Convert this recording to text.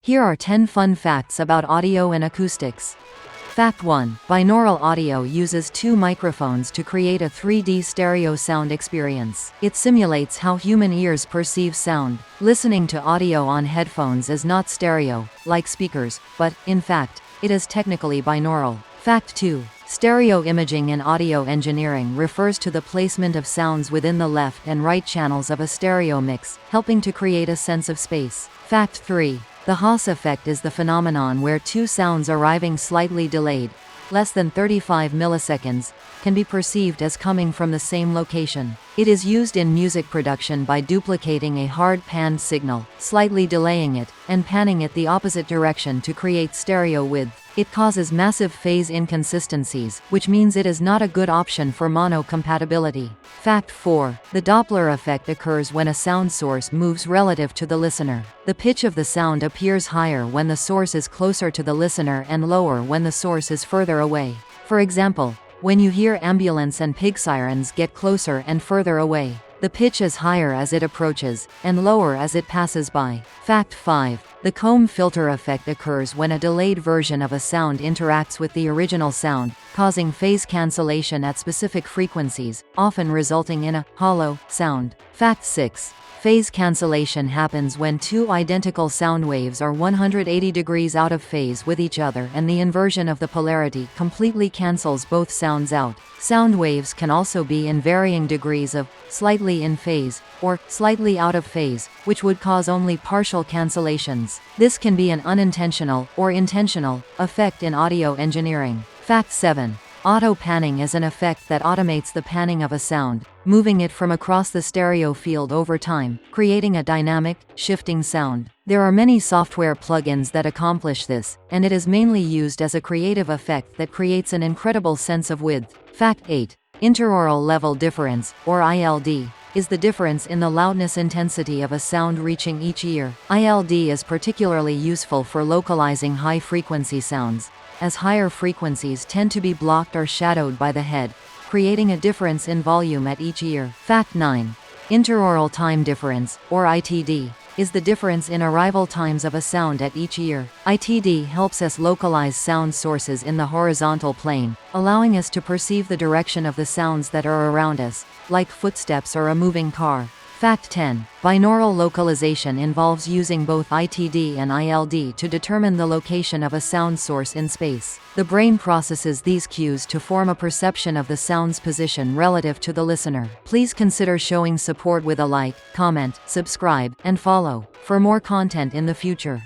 Here are 10 fun facts about audio and acoustics. Fact 1. Binaural audio uses two microphones to create a 3D stereo sound experience. It simulates how human ears perceive sound. Listening to audio on headphones is not stereo, like speakers, but, in fact, it is technically binaural. Fact 2. Stereo imaging in audio engineering refers to the placement of sounds within the left and right channels of a stereo mix, helping to create a sense of space. Fact 3. The Haas effect is the phenomenon where two sounds arriving slightly delayed, less than 35 milliseconds, can be perceived as coming from the same location. It is used in music production by duplicating a hard-panned signal, slightly delaying it, and panning it the opposite direction to create stereo width. It causes massive phase inconsistencies, which means it is not a good option for mono compatibility. Fact 4. The Doppler effect occurs when a sound source moves relative to the listener. The pitch of the sound appears higher when the source is closer to the listener and lower when the source is further away. For example, when you hear ambulance and pig sirens get closer and further away, the pitch is higher as it approaches, and lower as it passes by. Fact 5. The comb filter effect occurs when a delayed version of a sound interacts with the original sound, causing phase cancellation at specific frequencies, often resulting in a hollow sound. Fact 6. Phase cancellation happens when two identical sound waves are 180 degrees out of phase with each other, and the inversion of the polarity completely cancels both sounds out. Sound waves can also be in varying degrees of slightly in phase or slightly out of phase, which would cause only partial cancellations. This can be an unintentional or intentional effect in audio engineering. Fact 7. Auto-panning is an effect that automates the panning of a sound, moving it from across the stereo field over time, creating a dynamic, shifting sound. There are many software plugins that accomplish this, and it is mainly used as a creative effect that creates an incredible sense of width. Fact 8. Interaural level difference, or ILD, is the difference in the loudness intensity of a sound reaching each ear. ILD is particularly useful for localizing high-frequency sounds, as higher frequencies tend to be blocked or shadowed by the head, creating a difference in volume at each ear. Fact 9. Interaural time difference, or ITD, is the difference in arrival times of a sound at each ear. ITD helps us localize sound sources in the horizontal plane, allowing us to perceive the direction of the sounds that are around us, like footsteps or a moving car. Fact 10. Binaural localization involves using both ITD and ILD to determine the location of a sound source in space. The brain processes these cues to form a perception of the sound's position relative to the listener. Please consider showing support with a like, comment, subscribe, and follow for more content in the future.